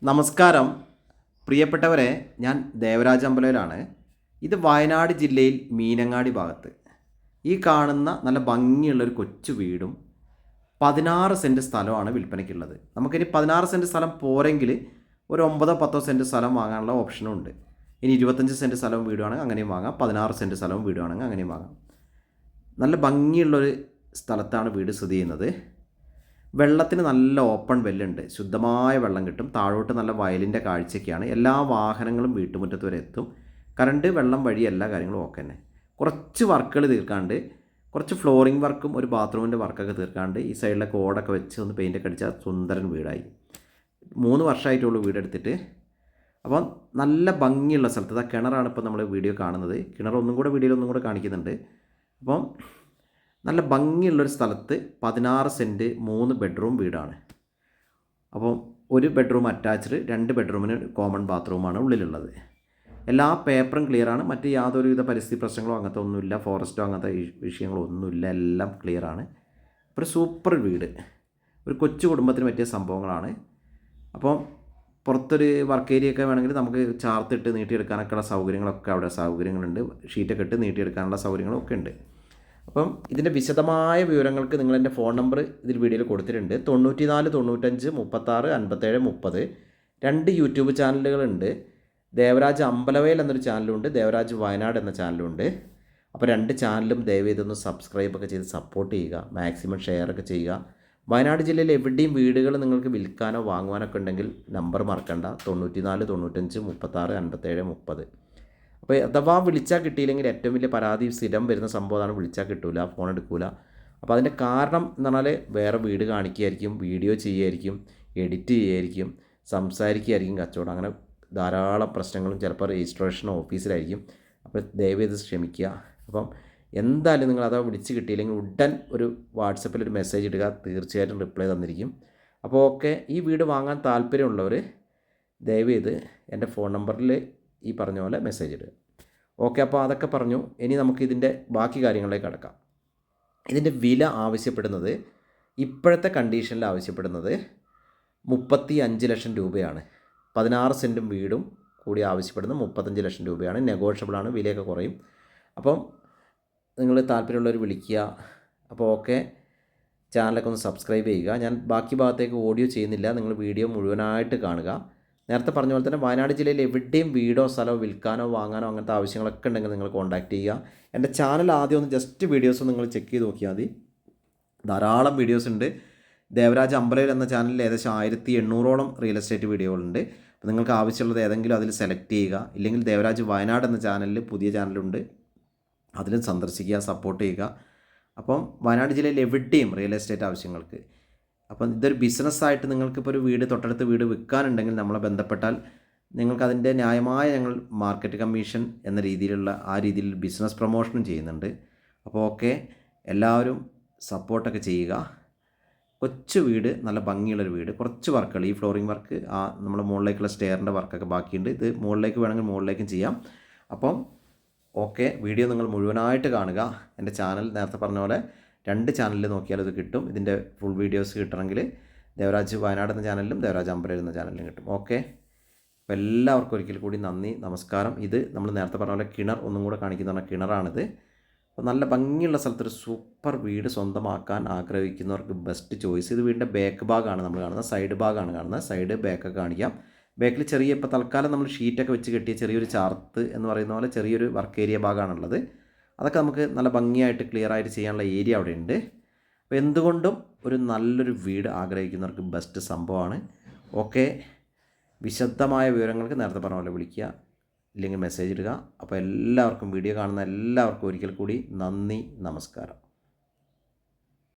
നമസ്കാരം പ്രിയപ്പെട്ടവരെ, ഞാൻ ദേവരാജ് അമ്പലയിലാണ്. ഇത് വയനാട് ജില്ലയിൽ മീനങ്ങാടി ഭാഗത്ത് ഈ കാണുന്ന നല്ല ഭംഗിയുള്ളൊരു കൊച്ചു വീടും 16 സെൻറ്റ് സ്ഥലമാണ് വിൽപ്പനയ്ക്കുള്ളത്. നമുക്കിനി 16 സെൻറ്റ് സ്ഥലം പോരെങ്കിൽ ഒരു 9-10 സെൻറ്റ് സ്ഥലം വാങ്ങാനുള്ള ഓപ്ഷനും ഉണ്ട്. ഇനി 25 സെൻറ്റ് സ്ഥലവും വീടുവാണെങ്കിൽ അങ്ങനെയും വാങ്ങാം, 16 സെൻറ്റ് സ്ഥലവും വീടുവാണെങ്കിൽ അങ്ങനെയും വാങ്ങാം. നല്ല ഭംഗിയുള്ളൊരു സ്ഥലത്താണ് വീട് സ്ഥിതി ചെയ്യുന്നത്. വെള്ളത്തിന് നല്ല ഓപ്പൺ വെല്ലുണ്ട്, ശുദ്ധമായ വെള്ളം കിട്ടും. താഴോട്ട് നല്ല വയലിൻ്റെ കാഴ്ചയൊക്കെയാണ്. എല്ലാ വാഹനങ്ങളും വീട്ടുമുറ്റത്ത് വരെ എത്തും. കറണ്ട്, വെള്ളം വഴി എല്ലാ കാര്യങ്ങളും ഓക്കെ തന്നെ. കുറച്ച് വർക്കുകൾ തീർക്കാണ്ട്, കുറച്ച് ഫ്ലോറിംഗ് വർക്കും ഒരു ബാത്റൂമിൻ്റെ വർക്കൊക്കെ തീർക്കാണ്ട് ഈ സൈഡിലൊക്കെ ഓടൊക്കെ വെച്ച് ഒന്ന് പെയിൻ്റൊക്കെ അടിച്ചാൽ സുന്ദരൻ വീടായി. 3 വർഷമായിട്ടുള്ളൂ വീടെടുത്തിട്ട്. അപ്പം നല്ല ഭംഗിയുള്ള സ്ഥലത്ത് ആ കിണറാണ് ഇപ്പോൾ നമ്മൾ വീഡിയോ കാണുന്നത്. കിണർ വീഡിയോയിൽ ഒന്നും കൂടെ കാണിക്കുന്നുണ്ട്. അപ്പം നല്ല ഭംഗിയുള്ളൊരു സ്ഥലത്ത് 16 സെൻറ്റ് 3 ബെഡ്റൂം വീടാണ്. അപ്പം ഒരു ബെഡ്റൂം അറ്റാച്ച്ഡ്, 2 ബെഡ്റൂമിന് കോമൺ ബാത്റൂമാണ് ഉള്ളിലുള്ളത്. എല്ലാ പേപ്പറും ക്ലിയറാണ്. മറ്റ് യാതൊരുവിധ പരിസ്ഥിതി പ്രശ്നങ്ങളോ അങ്ങനത്തെ ഒന്നുമില്ല, ഫോറസ്റ്റോ അങ്ങനത്തെ വിഷയങ്ങളോ ഒന്നുമില്ല, എല്ലാം ക്ലിയറാണ്. ഒരു സൂപ്പർ വീട്, ഒരു കൊച്ചു കുടുംബത്തിന് പറ്റിയ സംഭവങ്ങളാണ്. അപ്പം പുറത്തൊരു വർക്ക് ഏരിയ ഒക്കെ വേണമെങ്കിൽ നമുക്ക് ചാർത്തിട്ട് നീട്ടിയെടുക്കാനൊക്കെയുള്ള സൗകര്യങ്ങളൊക്കെ അവിടെ സൗകര്യങ്ങളുണ്ട്. ഷീറ്റൊക്കെ ഇട്ട് നീട്ടിയെടുക്കാനുള്ള സൗകര്യങ്ങളൊക്കെ ഉണ്ട്. അപ്പം ഇതിൻ്റെ വിശദമായ വിവരങ്ങൾക്ക് നിങ്ങളെൻ്റെ ഫോൺ നമ്പർ ഇതിൽ വീഡിയോയിൽ കൊടുത്തിട്ടുണ്ട്. 94 95 36 57 30. 2 യൂട്യൂബ് ചാനലുകളുണ്ട്. ദേവരാജ് അമ്പലവയൽ എന്നൊരു ചാനലുണ്ട്, ദേവരാജ് വയനാട് എന്ന ചാനലുണ്ട്. അപ്പോൾ 2 ചാനലും ദയവേതൊന്ന് സബ്സ്ക്രൈബൊക്കെ ചെയ്ത് സപ്പോർട്ട് ചെയ്യുക, മാക്സിമം ഷെയറൊക്കെ ചെയ്യുക. വയനാട് ജില്ലയിൽ എവിടെയും വീടുകൾ നിങ്ങൾക്ക് വിൽക്കാനോ വാങ്ങുവാനൊക്കെ ഉണ്ടെങ്കിൽ നമ്പർ മറക്കണ്ട, 94 95 36 57 30. അപ്പോൾ അഥവാ വിളിച്ചാൽ കിട്ടിയില്ലെങ്കിൽ ഏറ്റവും വലിയ പരാതി സ്ഥിരം വരുന്ന സംഭവമാണ്, വിളിച്ചാൽ കിട്ടില്ല, ഫോൺ എടുക്കില്ല. അപ്പോൾ അതിൻ്റെ കാരണം എന്ന് പറഞ്ഞാൽ വേറെ വീട് കാണിക്കുകയായിരിക്കും, വീഡിയോ ചെയ്യുമായിരിക്കും, എഡിറ്റ് ചെയ്യുമായിരിക്കും, സംസാരിക്കുകയായിരിക്കും, കച്ചവടം, അങ്ങനെ ധാരാളം പ്രശ്നങ്ങളും ചിലപ്പോൾ രജിസ്ട്രേഷൻ ഓഫീസിലായിരിക്കും. അപ്പോൾ ദയവേത് ക്ഷമിക്കുക. അപ്പം എന്തായാലും നിങ്ങൾ അഥവാ വിളിച്ച് കിട്ടിയില്ലെങ്കിൽ ഉടൻ ഒരു വാട്സപ്പിൽ ഒരു മെസ്സേജ് ഇടുക, തീർച്ചയായിട്ടും റിപ്ലൈ തന്നിരിക്കും. അപ്പോൾ ഓക്കെ, ഈ വീട് വാങ്ങാൻ താല്പര്യമുള്ളവർ ദയവേത് എൻ്റെ ഫോൺ നമ്പറിൽ ഈ പറഞ്ഞ പോലെ മെസ്സേജ് ഇടുക. ഓക്കെ, അപ്പോൾ അതൊക്കെ പറഞ്ഞു. ഇനി നമുക്ക് ഇതിൻ്റെ ബാക്കി കാര്യങ്ങളിലേക്ക് കടക്കാം. ഇതിൻ്റെ വില ആവശ്യപ്പെടുന്നത്, ഇപ്പോഴത്തെ കണ്ടീഷനിൽ ആവശ്യപ്പെടുന്നത് 35 ലക്ഷം രൂപയാണ്. 16 സെൻറ്റും വീടും കൂടി ആവശ്യപ്പെടുന്നത് 35 ലക്ഷം രൂപയാണ്. നെഗോഷ്യബിളാണ്, വിലയൊക്കെ കുറയും. അപ്പം നിങ്ങൾ താല്പര്യമുള്ളവർ വിളിക്കുക. അപ്പോൾ ഓക്കെ, ചാനലൊക്കെ ഒന്ന് സബ്സ്ക്രൈബ് ചെയ്യുക. ഞാൻ ബാക്കി ഭാഗത്തേക്ക് ഓഡിയോ ചെയ്യുന്നില്ല, നിങ്ങൾ വീഡിയോ മുഴുവനായിട്ട് കാണുക. നേരത്തെ പറഞ്ഞ പോലെ തന്നെ വയനാട് ജില്ലയിൽ എവിടെയും വീടോ സ്ഥലമോ വിൽക്കാനോ വാങ്ങാനോ അങ്ങനത്തെ ആവശ്യങ്ങളൊക്കെ ഉണ്ടെങ്കിൽ നിങ്ങൾ കോൺടാക്റ്റ് ചെയ്യുക. എൻ്റെ ചാനൽ ആദ്യം ഒന്ന് ജസ്റ്റ് വീഡിയോസ് നിങ്ങൾ ചെക്ക് ചെയ്ത് നോക്കിയാൽ മതി. ധാരാളം വീഡിയോസ് ഉണ്ട്. ദേവരാജ് അമ്പലയിൽ എന്ന ചാനലിൽ ഏകദേശം 1800ഓളം റിയൽ എസ്റ്റേറ്റ് വീഡിയോകളുണ്ട്. അപ്പോൾ നിങ്ങൾക്ക് ആവശ്യമുള്ളത് ഏതെങ്കിലും അതിൽ സെലക്ട് ചെയ്യുക. ഇല്ലെങ്കിൽ ദേവരാജ് വയനാട് എന്ന ചാനലിൽ പുതിയ ചാനലുണ്ട്, അതിലും സന്ദർശിക്കുക, സപ്പോർട്ട് ചെയ്യുക. അപ്പം വയനാട് ജില്ലയിൽ എവിടെയും റിയൽ എസ്റ്റേറ്റ് ആവശ്യങ്ങൾക്ക്, അപ്പം ഇതൊരു ബിസിനസ്സായിട്ട് നിങ്ങൾക്കിപ്പോൾ ഒരു വീട്, തൊട്ടടുത്ത് വീട് വിൽക്കാനുണ്ടെങ്കിൽ നമ്മളെ ബന്ധപ്പെട്ടാൽ നിങ്ങൾക്കതിൻ്റെ ന്യായമായ ഞങ്ങൾ മാർക്കറ്റ് കമ്മീഷൻ എന്ന രീതിയിലുള്ള ആ രീതിയിൽ ബിസിനസ് പ്രൊമോഷനും ചെയ്യുന്നുണ്ട്. അപ്പോൾ ഓക്കെ, എല്ലാവരും സപ്പോർട്ടൊക്കെ ചെയ്യുക. കൊച്ചു വീട്, നല്ല ഭംഗിയുള്ളൊരു വീട്, കുറച്ച് വർക്കുകൾ, ഈ ഫ്ലോറിംഗ് വർക്ക്, ആ നമ്മുടെ മുകളിലേക്കുള്ള സ്റ്റെയറിൻ്റെ വർക്കൊക്കെ ബാക്കിയുണ്ട്. ഇത് മുകളിലേക്ക് വേണമെങ്കിൽ മുകളിലേക്കും ചെയ്യാം. അപ്പം ഓക്കെ, വീഡിയോ നിങ്ങൾ മുഴുവനായിട്ട് കാണുക. എൻ്റെ ചാനൽ നേരത്തെ പറഞ്ഞ പോലെ 2 ചാനലിൽ നോക്കിയാൽ ഇത് കിട്ടും. ഇതിൻ്റെ ഫുൾ വീഡിയോസ് കിട്ടണമെങ്കിൽ ദേവരാജ് വയനാട് എന്ന ചാനലിലും ദേവരാജ് അമ്പലയിൽ എന്ന ചാനലിലും കിട്ടും. ഓക്കെ, അപ്പോൾ എല്ലാവർക്കും ഒരിക്കൽ കൂടി നന്ദി, നമസ്കാരം. ഇത് നമ്മൾ നേരത്തെ പറഞ്ഞ പോലെ കിണർ ഒന്നും കൂടെ കാണിക്കുന്ന കിണറാണിത്. അപ്പോൾ നല്ല ഭംഗിയുള്ള സ്ഥലത്തൊരു സൂപ്പർ വീട് സ്വന്തമാക്കാൻ ആഗ്രഹിക്കുന്നവർക്ക് ബെസ്റ്റ് ചോയ്സ്. ഇത് വീടിൻ്റെ ബാക്ക് ഭാഗമാണ് നമ്മൾ കാണുന്നത്, സൈഡ് ഭാഗമാണ് കാണുന്നത്. സൈഡ് ബാക്കൊക്കെ കാണിക്കാം. ബാക്കിൽ ചെറിയ, ഇപ്പോൾ തൽക്കാലം നമ്മൾ ഷീറ്റൊക്കെ വെച്ച് കെട്ടിയ ചെറിയൊരു ചാർത്ത് എന്ന് പറയുന്ന പോലെ ചെറിയൊരു വർക്ക് ഏരിയ ഭാഗമാണുള്ളത്. അതൊക്കെ നമുക്ക് നല്ല ഭംഗിയായിട്ട് ക്ലിയറായിട്ട് ചെയ്യാനുള്ള ഏരിയ അവിടെ ഉണ്ട്. അപ്പോൾ എന്തുകൊണ്ടും ഒരു നല്ലൊരു വീട് ആഗ്രഹിക്കുന്നവർക്ക് ബെസ്റ്റ് സംഭവമാണ്. ഓക്കെ, വിശദമായ വിവരങ്ങൾക്ക് നേരത്തെ പറഞ്ഞ പോലെ വിളിക്കുക, ഇല്ലെങ്കിൽ മെസ്സേജ് ഇടുക. അപ്പോൾ എല്ലാവർക്കും, വീഡിയോ കാണുന്ന എല്ലാവർക്കും ഒരിക്കൽ കൂടി നന്ദി, നമസ്കാരം.